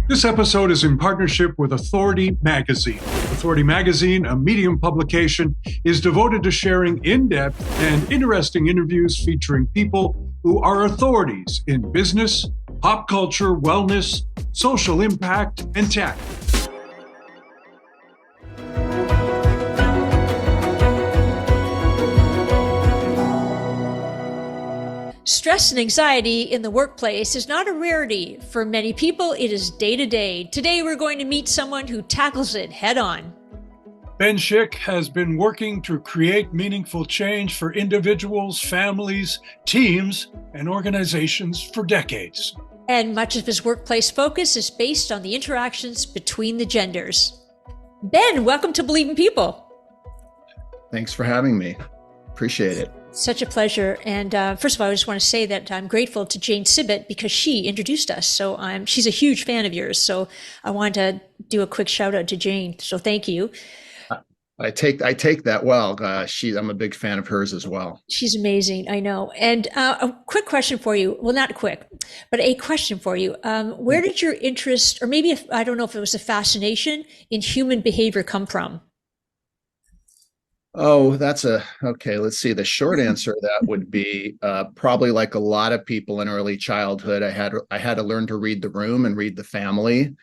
This episode is in partnership with Authority Magazine. Authority Magazine, a Medium publication, is devoted to sharing in-depth and interesting interviews featuring people who are authorities in business, pop culture, wellness, social impact, and tech. Stress and anxiety in the workplace is not a rarity. For many people, it is day to day. Today, we're going to meet someone who tackles it head on. Ben Schick has been working to create meaningful change for individuals, families, teams, and organizations for decades. And much of his workplace focus is based on the interactions between the genders. Ben, welcome to Believe in People. Thanks for having me. Appreciate it. Such a pleasure. And first of all, I just want to say that I'm grateful to Jane Sibbett because she introduced us. So she's a huge fan of yours. So I wanted to do a quick shout out to Jane. So thank you. I take that well. I'm a big fan of hers as well. She's amazing. I know. And a quick question for you. Well, not quick, but a question for you. Where did your interest, or maybe I don't know if it was a fascination in human behavior come from? Oh, okay. Let's see. The short answer to that would be probably like a lot of people in early childhood. I had to learn to read the room and read the family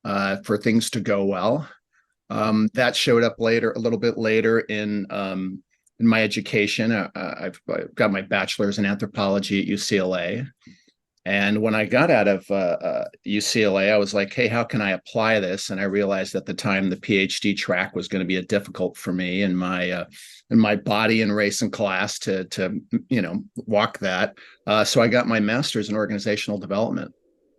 for things to go well. That showed up a little bit later in my education. I've got my bachelor's in anthropology at UCLA. And when I got out of UCLA, I was like, hey, how can I apply this? And I realized at the time the PhD track was going to be difficult for me and my body and race and class to walk that. So I got my master's in organizational development.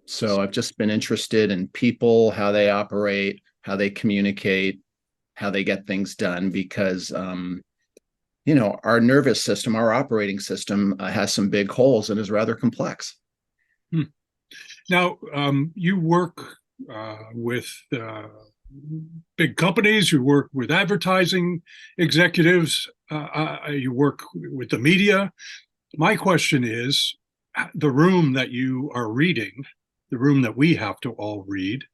So I've just been interested in people, how they operate, how they communicate, how they get things done, because our nervous system, our operating system has some big holes and is rather complex. Now, you work with big companies, you work with advertising executives, you work with the media. My question is, the room that you are reading, the room that we have to all read,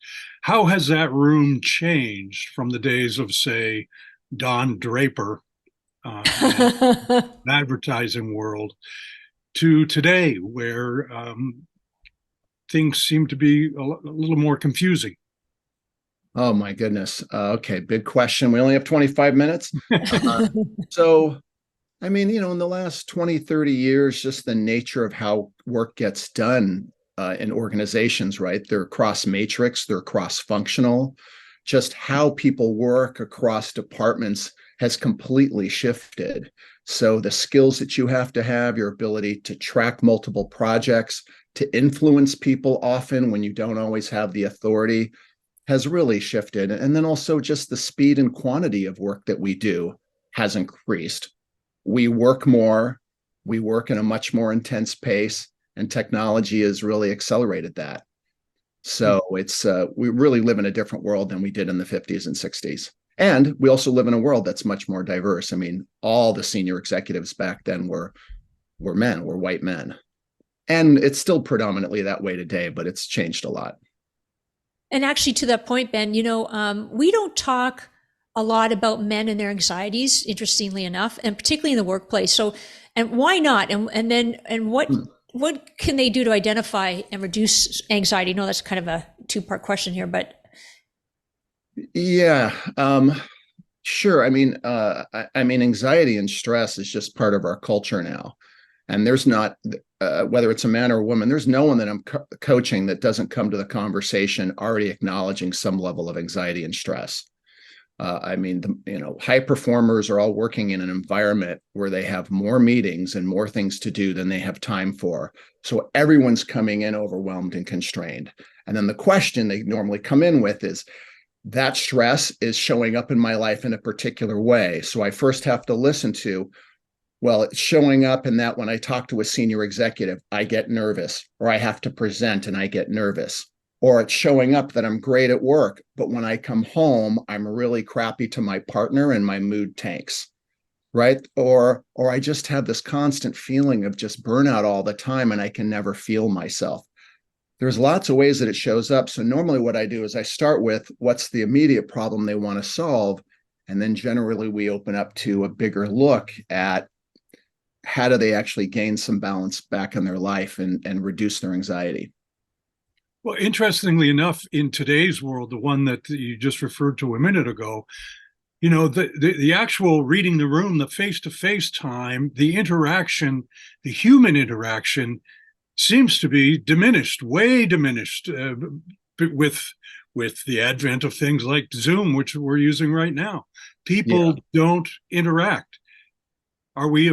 how has that room changed from the days of, say, Don Draper, the advertising world, to today, where things seem to be a little more confusing? Oh, my goodness. Okay, big question. We only have 25 minutes. So, in the last 20, 30 years, just the nature of how work gets done in organizations, right? They're cross-matrix, they're cross-functional. Just how people work across departments has completely shifted. So the skills that you have to have, your ability to track multiple projects, to influence people often when you don't always have the authority, has really shifted. And then also just the speed and quantity of work that we do has increased. We work more, we work in a much more intense pace, and technology has really accelerated that. So we really live in a different world than we did in the 50s and 60s. And we also live in a world that's much more diverse. All the senior executives back then were white men. And it's still predominantly that way today, but it's changed a lot. And actually, to that point, Ben, we don't talk a lot about men and their anxieties, interestingly enough, and particularly in the workplace. So, and why not? And what can they do to identify and reduce anxiety? I know that's kind of a two-part question here, but. Yeah, sure. Anxiety and stress is just part of our culture now. And there's not, whether it's a man or a woman, there's no one that I'm coaching that doesn't come to the conversation already acknowledging some level of anxiety and stress. High performers are all working in an environment where they have more meetings and more things to do than they have time for. So everyone's coming in overwhelmed and constrained. And then the question they normally come in with is, that stress is showing up in my life in a particular way. So I first have to listen to, well, it's showing up in that when I talk to a senior executive, I get nervous, or I have to present and I get nervous. Or it's showing up that I'm great at work, but when I come home, I'm really crappy to my partner and my mood tanks, right? Or I just have this constant feeling of just burnout all the time and I can never feel myself. There's lots of ways that it shows up. So normally what I do is I start with what's the immediate problem they want to solve. And then generally we open up to a bigger look at how do they actually gain some balance back in their life and reduce their anxiety. Well, interestingly enough, in today's world, the one that you just referred to a minute ago, the actual reading the room, the face-to-face time, the interaction, the human interaction seems to be diminished, way diminished, with the advent of things like Zoom, which we're using right now. People don't interact. Are we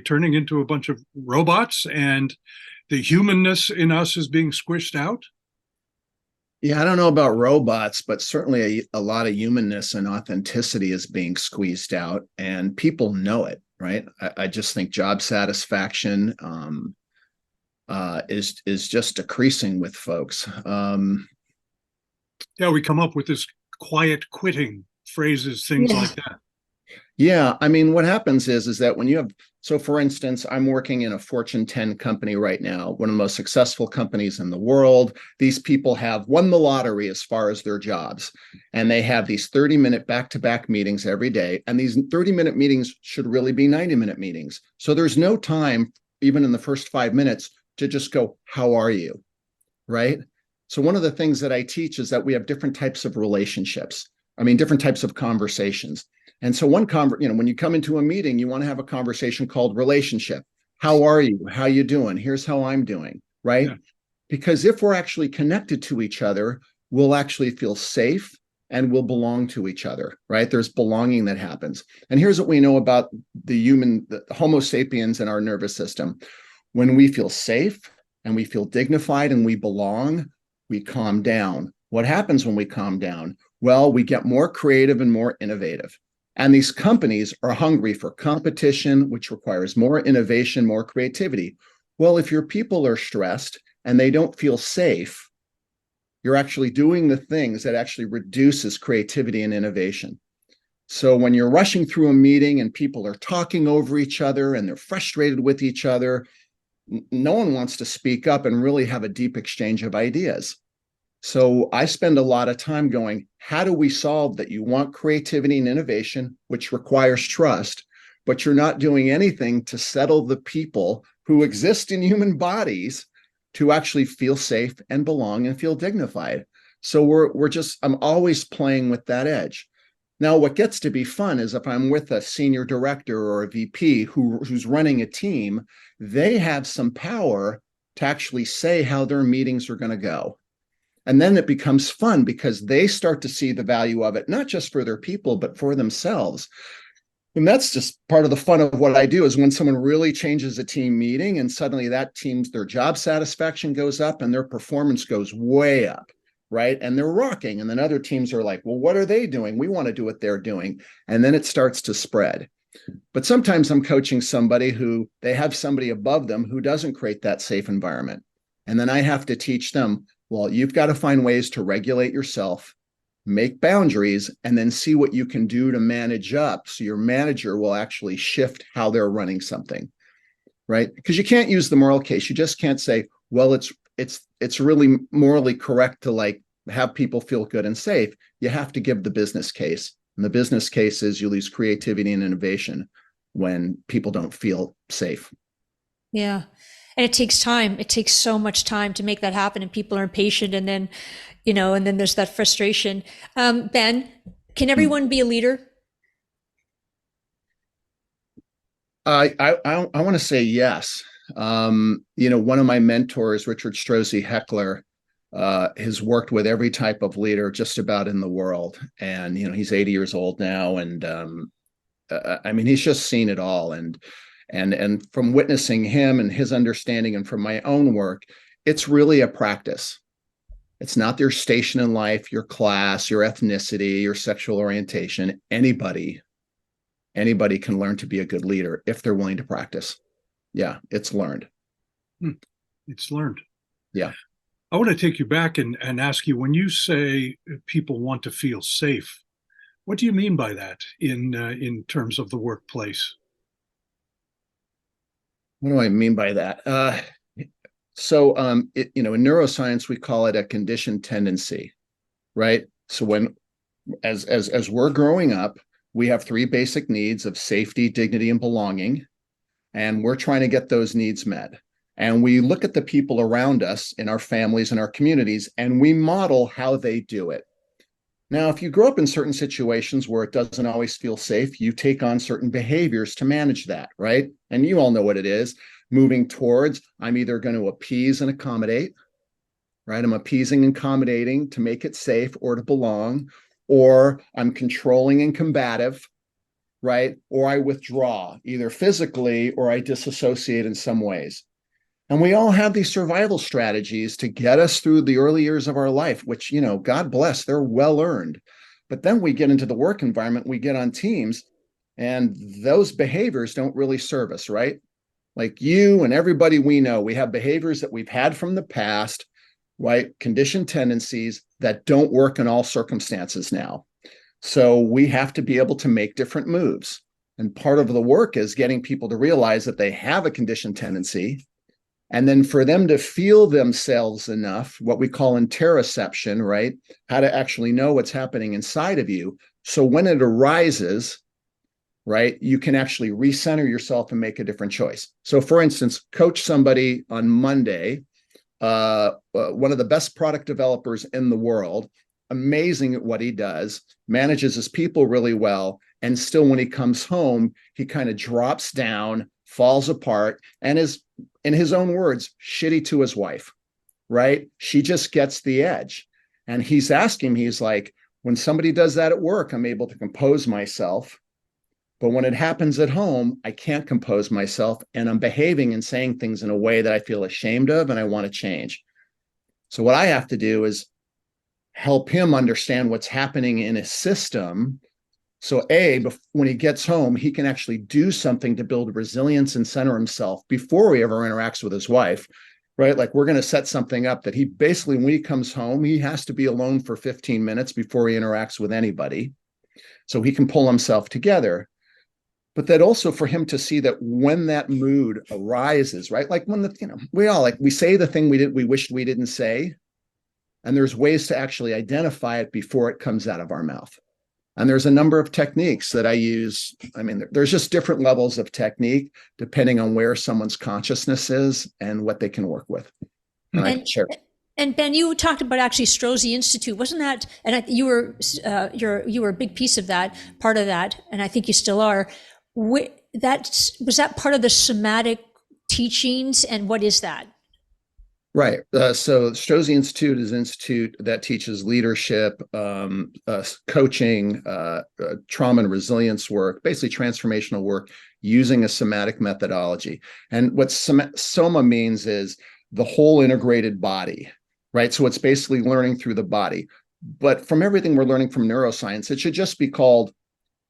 turning into a bunch of robots and the humanness in us is being squished out? Yeah, I don't know about robots, but certainly a lot of humanness and authenticity is being squeezed out, and people know it, right? I just think job satisfaction is just decreasing with folks. Yeah, we come up with this quiet quitting phrases, things like that. Yeah, I mean, what happens is that when you have, so for instance, I'm working in a Fortune 10 company right now, one of the most successful companies in the world. These people have won the lottery as far as their jobs, and they have these 30-minute back-to-back meetings every day. And these 30-minute meetings should really be 90-minute meetings. So there's no time, even in the first 5 minutes, to just go, how are you? Right? So one of the things that I teach is that we have different types of relationships. I mean, different types of conversations. And so when you come into a meeting, you want to have a conversation called relationship. How are you? How you doing? Here's how I'm doing, right? Yeah. Because if we're actually connected to each other, we'll actually feel safe and we'll belong to each other, right? There's belonging that happens. And here's what we know about the Homo sapiens and our nervous system. When we feel safe and we feel dignified and we belong, we calm down. What happens when we calm down? Well, we get more creative and more innovative. And these companies are hungry for competition, which requires more innovation, more creativity. Well, if your people are stressed and they don't feel safe, you're actually doing the things that actually reduces creativity and innovation. So when you're rushing through a meeting and people are talking over each other and they're frustrated with each other, no one wants to speak up and really have a deep exchange of ideas. So I spend a lot of time going, how do we solve that? You want creativity and innovation, which requires trust, but you're not doing anything to settle the people who exist in human bodies to actually feel safe and belong and feel dignified. So I'm always playing with that edge. Now, what gets to be fun is if I'm with a senior director or a VP who's running a team, they have some power to actually say how their meetings are going to go. And then it becomes fun because they start to see the value of it, not just for their people, but for themselves. And that's just part of the fun of what I do is when someone really changes a team meeting and suddenly their job satisfaction goes up and their performance goes way up, right? And they're rocking. And then other teams are like, well, what are they doing? We want to do what they're doing. And then it starts to spread. But sometimes I'm coaching somebody who they have somebody above them who doesn't create that safe environment. And then I have to teach them, well, you've got to find ways to regulate yourself, make boundaries, and then see what you can do to manage up so your manager will actually shift how they're running something, right? Because you can't use the moral case. You just can't say, well, it's really morally correct to like have people feel good and safe. You have to give the business case. And the business case is you lose creativity and innovation when people don't feel safe. Yeah. And it takes time. It takes so much time to make that happen, and people are impatient, and then, and then there's that frustration. Ben, can everyone be a leader? I want to say yes. One of my mentors, Richard Strozzi Heckler, has worked with every type of leader just about in the world. And, he's 80 years old now. And I mean, he's just seen it all. And from witnessing him and his understanding and from my own work, it's really a practice. It's not your station in life, your class, your ethnicity, your sexual orientation. Anybody can learn to be a good leader if they're willing to practice. Yeah, it's learned. It's learned. Yeah. I want to take you back and ask you, when you say people want to feel safe, what do you mean by that in terms of the workplace? What do I mean by that? So, in neuroscience, we call it a conditioned tendency, right? So as we're growing up, we have three basic needs of safety, dignity, and belonging, and we're trying to get those needs met. And we look at the people around us in our families and our communities, and we model how they do it. Now, if you grow up in certain situations where it doesn't always feel safe, you take on certain behaviors to manage that, right? And you all know what it is. Moving towards, I'm either going to appease and accommodate, right? I'm appeasing and accommodating to make it safe or to belong, or I'm controlling and combative, right? Or I withdraw either physically or I disassociate in some ways. And we all have these survival strategies to get us through the early years of our life, which, God bless, they're well earned. But then we get into the work environment, we get on teams, and those behaviors don't really serve us, right? Like you and everybody we know, we have behaviors that we've had from the past, right? Conditioned tendencies that don't work in all circumstances now. So we have to be able to make different moves. And part of the work is getting people to realize that they have a conditioned tendency. And then for them to feel themselves enough, what we call interoception, right? How to actually know what's happening inside of you. So when it arises, right, you can actually recenter yourself and make a different choice. So for instance, coach somebody on Monday, one of the best product developers in the world, amazing at what he does, manages his people really well. And still when he comes home, he kind of drops down, falls apart, and is, in his own words, shitty to his wife, right? She just gets the edge. And he's asking, he's like, when somebody does that at work, I'm able to compose myself. But when it happens at home, I can't compose myself and I'm behaving and saying things in a way that I feel ashamed of and I want to change. So what I have to do is help him understand what's happening in his system. So when he gets home, he can actually do something to build resilience and center himself before he ever interacts with his wife, right? Like we're going to set something up that he basically, when he comes home, he has to be alone for 15 minutes before he interacts with anybody. So he can pull himself together. But that also for him to see that when that mood arises, right? Like when we say the thing we wished we didn't say, and there's ways to actually identify it before it comes out of our mouth. And there's a number of techniques that I use. I mean, there's just different levels of technique depending on where someone's consciousness is and what they can work with. And I can share. And Ben, you talked about actually Strozzi Institute, wasn't that? And you were a big piece of that, part of that, and I think you still are. Was that part of the somatic teachings, and what is that? Right. So Strozzi Institute is an institute that teaches leadership, coaching, trauma and resilience work, basically transformational work using a somatic methodology. And what soma means is the whole integrated body, right? So it's basically learning through the body. But from everything we're learning from neuroscience, it should just be called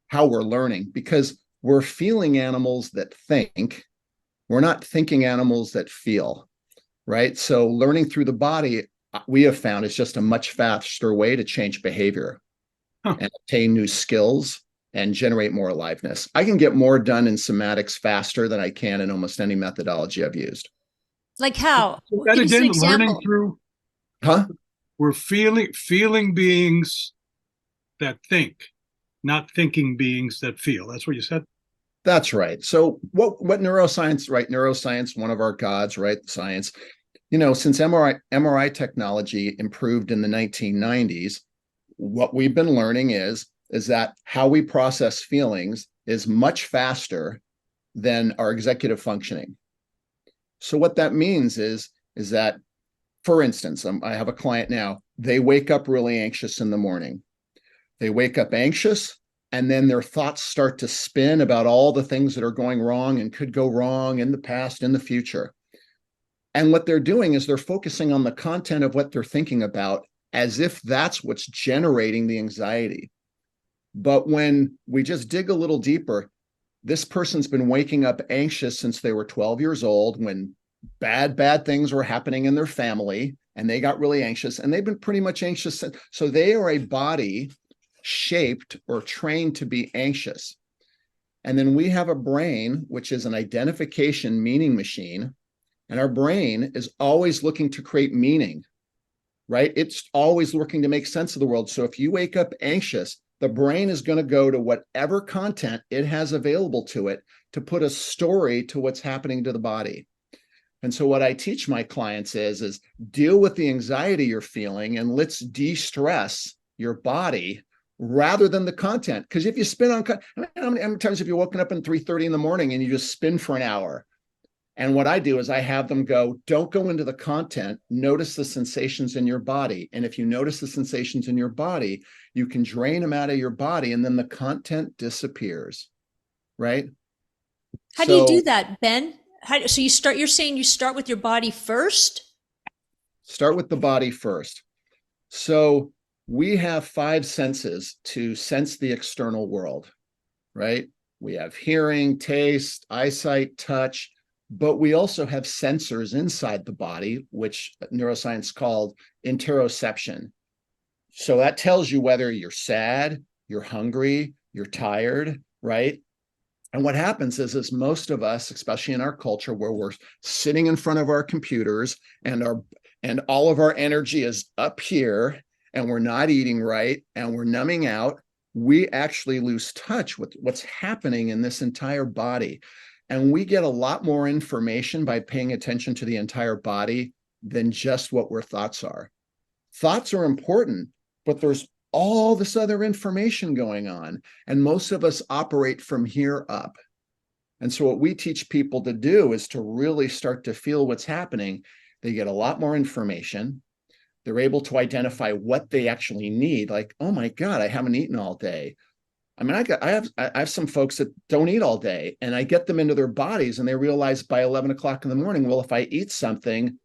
how we're learning, because we're feeling animals that think. We're not thinking animals that feel. Right. So learning through the body, we have found, is just a much faster way to change behavior and obtain new skills and generate more aliveness. I can get more done in somatics faster than I can in almost any methodology I've used. Like how? So that again, learning through. We're feeling beings that think, not thinking beings that feel. That's what you said? That's right. So what neuroscience, right? Neuroscience, one of our gods, right? Science. Since MRI technology improved in the 1990s, what we've been learning is that how we process feelings is much faster than our executive functioning. So what that means is that, for instance, I have a client now, they wake up really anxious in the morning. They wake up anxious, and then their thoughts start to spin about all the things that are going wrong and could go wrong in the past, in the future. And what they're doing is they're focusing on the content of what they're thinking about as if that's what's generating the anxiety. But when we just dig a little deeper, this person's been waking up anxious since they were 12 years old, when bad things were happening in their family, and they got really anxious, and they've been pretty much anxious. So they are a body shaped or trained to be anxious. And then we have a brain, which is an identification meaning machine. And our brain is always looking to create meaning, right? It's always looking to make sense of the world. So if you wake up anxious, the brain is going to go to whatever content it has available to it to put a story to what's happening to the body. And so what I teach my clients is deal with the anxiety you're feeling and let's de-stress your body rather than the content. Because if you spin on, how many times have you woken up at 3:30 in the morning and you just spin for an hour? And what I do is I have them go, don't go into the content, notice the sensations in your body. And if you notice the sensations in your body, you can drain them out of your body and then the content disappears, right? How do you do that, Ben? So you're saying you start with your body first? Start with the body first. So we have 5 senses to sense the external world, right? We have hearing, taste, eyesight, touch, but we also have sensors inside the body, which neuroscience called interoception. So that tells you whether you're sad, you're hungry, you're tired, right? And what happens is most of us, especially in our culture where we're sitting in front of our computers and all of our energy is up here and we're not eating right and we're numbing out, we actually lose touch with what's happening in this entire body. And we get a lot more information by paying attention to the entire body than just what our thoughts are. Thoughts are important, but there's all this other information going on. And most of us operate from here up. And so what we teach people to do is to really start to feel what's happening. They get a lot more information. They're able to identify what they actually need. Like, oh my God, I haven't eaten all day. I mean, I have some folks that don't eat all day and I get them into their bodies and they realize by 11 o'clock in the morning, well, if I eat something,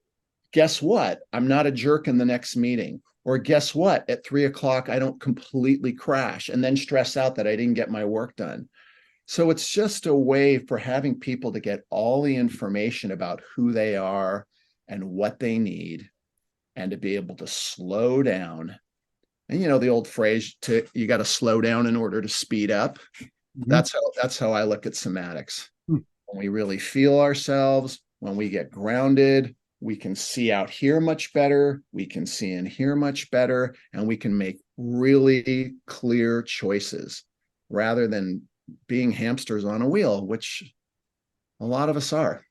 guess what? I'm not a jerk in the next meeting. Or guess what? At 3 o'clock, I don't completely crash and then stress out that I didn't get my work done. So it's just a way for having people to get all the information about who they are and what they need and to be able to slow down. And you know, the old phrase you got to slow down in order to speed up. Mm-hmm. That's how I look at somatics. When we really feel ourselves, when we get grounded, we can see out here much better, we can see in here much better, and we can make really clear choices rather than being hamsters on a wheel, which a lot of us are.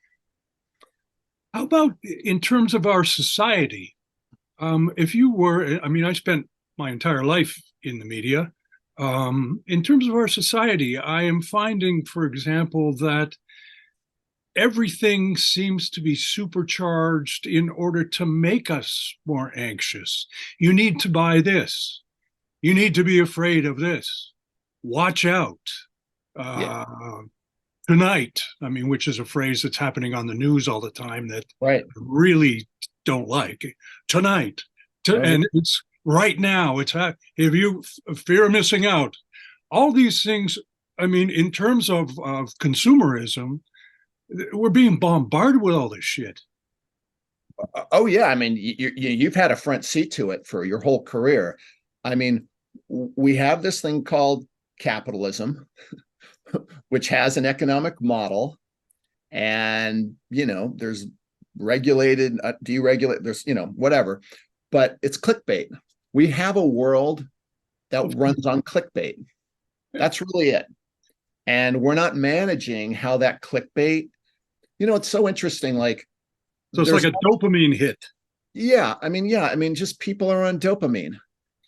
How about in terms of our society? If you were, I mean, I spent my entire life in the media. In terms of our society, I am finding, for example, that everything seems to be supercharged in order to make us more anxious. You need to buy this. You need to be afraid of this. Watch out. Tonight, I mean, which is a phrase that's happening on the news all the time that I really don't like. Tonight. And it's right now. It's if you fear of missing out. All these things, I mean, in terms of consumerism, we're being bombarded with all this shit. Oh yeah, I mean, you've had a front seat to it for your whole career. I mean, we have this thing called capitalism, which has an economic model, and you know, there's regulated, deregulated, there's whatever, but it's clickbait. We have a world that runs on clickbait. That's really it. And we're not managing how that clickbait, it's so interesting. Like, so it's like a dopamine hit. Yeah. I mean, just people are on dopamine.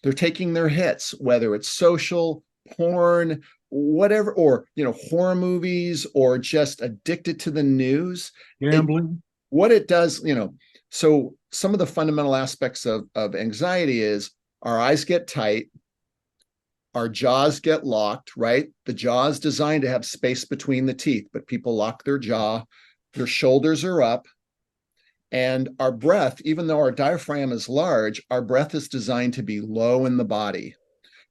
They're taking their hits, whether it's social, porn, whatever, or, horror movies, or just addicted to the news. Gambling. What it does, so some of the fundamental aspects of anxiety is our eyes get tight, our jaws get locked, right? The jaw is designed to have space between the teeth, but people lock their jaw, their shoulders are up, and our breath, even though our diaphragm is large, our breath is designed to be low in the body.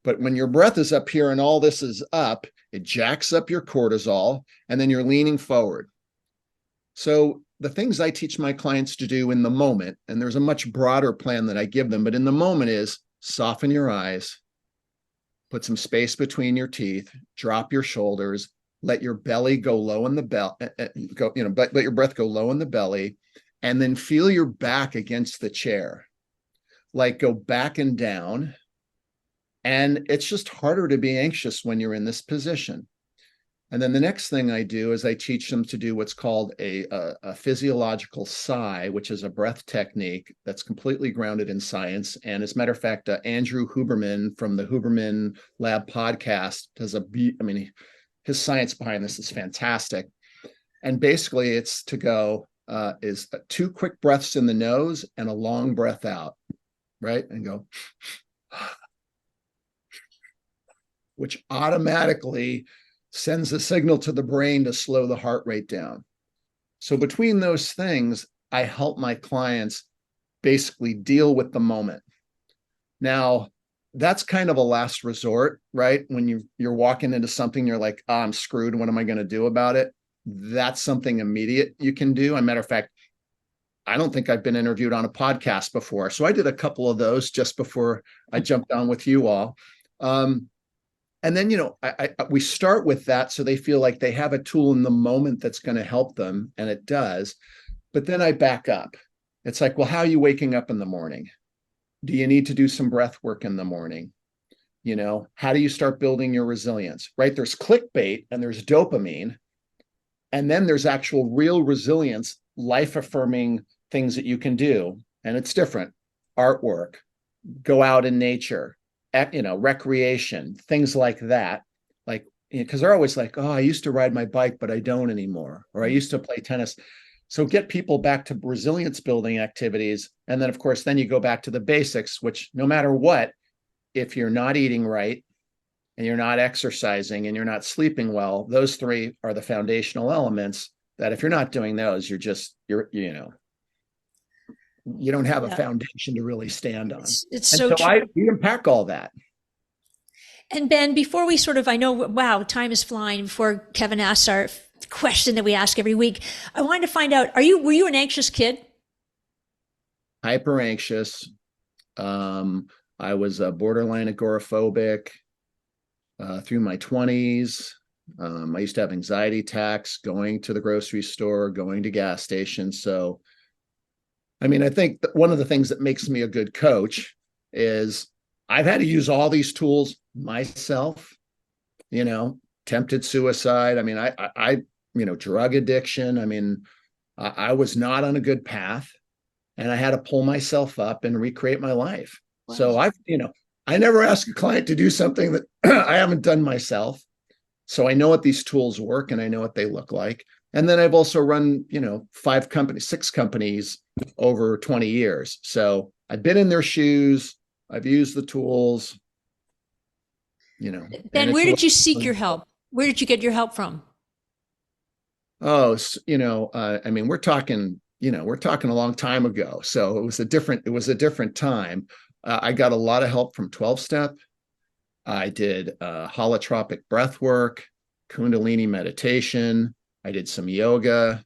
But when your breath is up here and all this is up, it jacks up your cortisol, and then you're leaning forward. So the things I teach my clients to do in the moment, and there's a much broader plan that I give them, but in the moment is soften your eyes, put some space between your teeth, drop your shoulders, let your belly go low in the belly, let your breath go low in the belly, and then feel your back against the chair, like go back and down. And it's just harder to be anxious when you're in this position. And then the next thing I do is I teach them to do what's called a physiological sigh, which is a breath technique that's completely grounded in science. And as a matter of fact, Andrew Huberman from the Huberman Lab podcast does his science behind this is fantastic. And basically it's to go, is 2 quick breaths in the nose and a long breath out, right? And go, which automatically sends a signal to the brain to slow the heart rate down. So between those things, I help my clients basically deal with the moment. Now, that's kind of a last resort, right? When you're walking into something, you're like, oh, I'm screwed. What am I going to do about it? That's something immediate you can do. As a matter of fact, I don't think I've been interviewed on a podcast before. So I did a couple of those just before I jumped on with you all. And then, we start with that so they feel like they have a tool in the moment that's going to help them, and it does. But then I back up. It's like, well, how are you waking up in the morning? Do you need to do some breath work in the morning? How do you start building your resilience, right? There's clickbait and there's dopamine. And then there's actual real resilience, life-affirming things that you can do. And it's different. Artwork, go out in nature, recreation, things like that. Like, because they're always like, oh, I used to ride my bike, but I don't anymore. Or I used to play tennis. So get people back to resilience building activities. And then, of course, then you go back to the basics, which no matter what, if you're not eating right and you're not exercising and you're not sleeping well, those 3 are the foundational elements that if you're not doing those, you don't have a foundation to really stand on. It's so true. We unpack all that. And Ben, before we I know, wow, time is flying. Before Kevin asks our question that we ask every week, I wanted to find out, were you an anxious kid? Hyper anxious. I was borderline agoraphobic through my 20s. I used to have anxiety attacks going to the grocery store, going to gas stations. So I think that one of the things that makes me a good coach is I've had to use all these tools myself, tempted suicide. I drug addiction. I was not on a good path and I had to pull myself up and recreate my life. Wow. So I never ask a client to do something that I haven't done myself. So I know what these tools work and I know what they look like. And then I've also run, 6 companies over 20 years. So I've been in their shoes. I've used the tools, Ben, where did you seek your help? Where did you get your help from? Oh, we're talking a long time ago. So it was a different time. I got a lot of help from 12-step. I did holotropic breath work, Kundalini meditation. I did some yoga.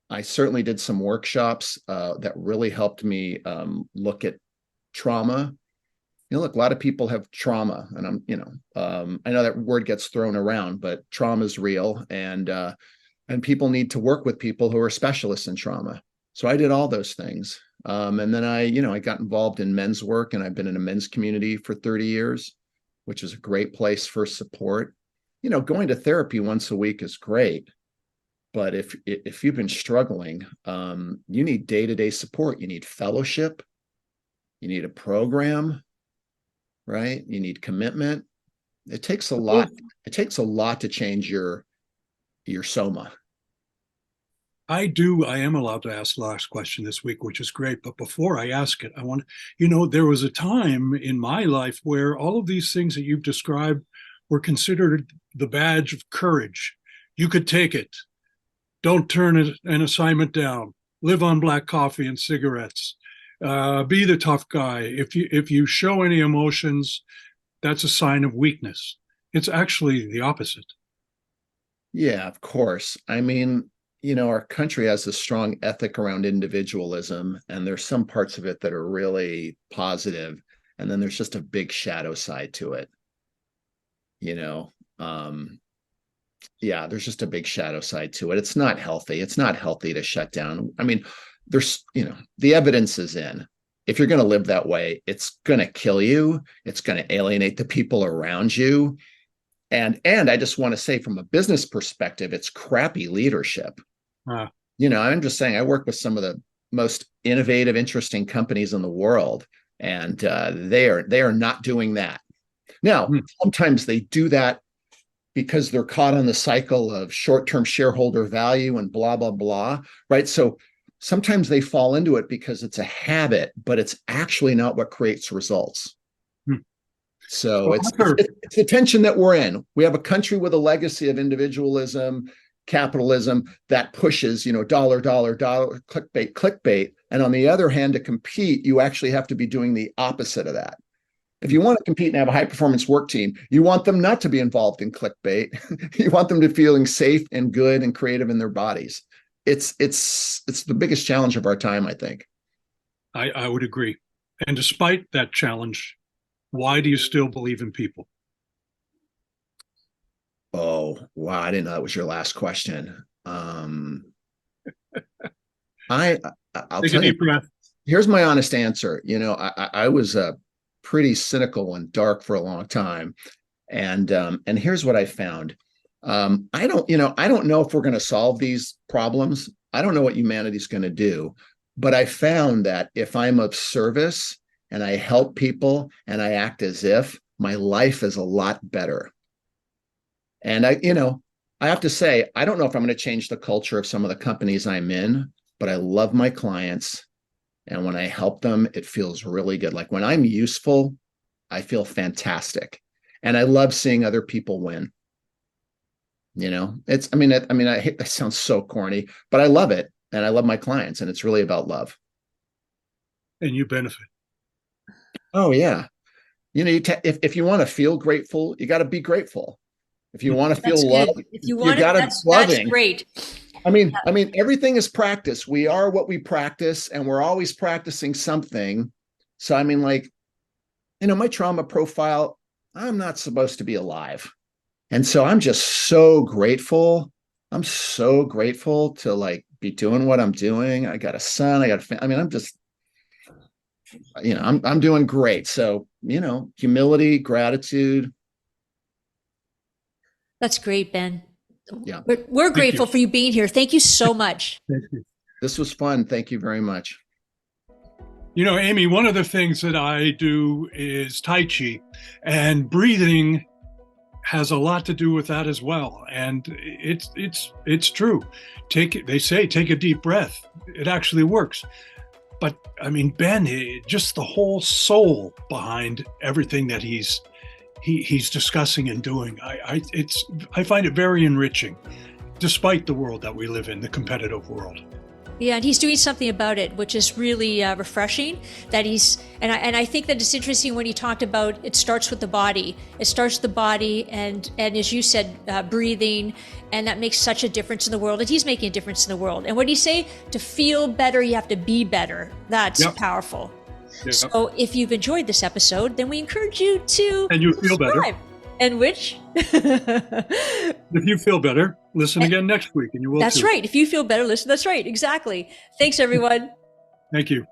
I certainly did some workshops that really helped me look at trauma. Look, a lot of people have trauma, and I know that word gets thrown around, but trauma is real, and people need to work with people who are specialists in trauma. So I did all those things, and then I got involved in men's work, and I've been in a men's community for 30 years, which is a great place for support. Going to therapy once a week is great. But if you've been struggling, you need day-to-day support. You need fellowship. You need a program, right? You need commitment. It takes a lot. It takes a lot to change your soma. I am allowed to ask the last question this week, which is great. But before I ask it, I want there was a time in my life where all of these things that you've described were considered the badge of courage. You could take it. Don't turn an assignment down. Live on black coffee and cigarettes. Be the tough guy. If you show any emotions, that's a sign of weakness. It's actually the opposite. Yeah, of course. Our country has a strong ethic around individualism, and there's some parts of it that are really positive, and then there's just a big shadow side to it. Yeah, there's just a big shadow side to it. It's not healthy. It's not healthy to shut down. there's, the evidence is in. If you're going to live that way, it's going to kill you. It's going to alienate the people around you. And I just want to say, from a business perspective, it's crappy leadership. I'm just saying, I work with some of the most innovative, interesting companies in the world, and they are not doing that. Now, sometimes they do that because they're caught on the cycle of short-term shareholder value and blah, blah, blah, right? So sometimes they fall into it because it's a habit, but it's actually not what creates results. So Well, it's the tension that we're in. We have a country with a legacy of individualism, capitalism that pushes, dollar, dollar, dollar, clickbait, clickbait. And on the other hand, to compete, you actually have to be doing the opposite of that. If you want to compete and have a high performance work team, you want them not to be involved in clickbait. You want them to feeling safe and good and creative in their bodies. It's the biggest challenge of our time, I think. I would agree. And despite that challenge, why do you still believe in people? Oh, wow. I didn't know that was your last question. I'll Take a tell you, deep breath. here's my honest answer. I was pretty cynical and dark for a long time. And here's what I found. I don't know if we're going to solve these problems. I don't know what humanity's going to do, but I found that if I'm of service and I help people and I act as if, my life is a lot better. And I have to say, I don't know if I'm going to change the culture of some of the companies I'm in, but I love my clients. And when I help them, it feels really good. Like when I'm useful, I feel fantastic. And I love seeing other people win. I hate that sounds so corny, but I love it. And I love my clients, and it's really about love. And you benefit. Oh yeah. If you want to feel grateful, you got to be grateful. If you want to feel love, if you want got to that's loving. great. I mean, everything is practice. We are what we practice, and we're always practicing something. So, my trauma profile, I'm not supposed to be alive. And so I'm just so grateful. I'm so grateful to be doing what I'm doing. I got a son, I'm just, I'm doing great. So, humility, gratitude. That's great, Ben. Yeah. We're grateful for you being here. Thank you so much. Thank you. This was fun. Thank you very much. Amy, one of the things that I do is Tai Chi, and breathing has a lot to do with that as well. And it's true. They say take a deep breath. It actually works. But Ben, just the whole soul behind everything that he's discussing and doing, I find it very enriching, despite the world that we live in, the competitive world. Yeah, and he's doing something about it, which is really refreshing. And I think that it's interesting when he talked about it starts with the body. It starts with the body, and as you said, breathing, and that makes such a difference in the world. And he's making a difference in the world. And what do you say? To feel better, you have to be better. That's powerful. Yep. So if you've enjoyed this episode, then we encourage you to feel better. And which? If you feel better, listen again next week and you will. That's right. If you feel better, listen. That's right. Exactly. Thanks, everyone. Thank you.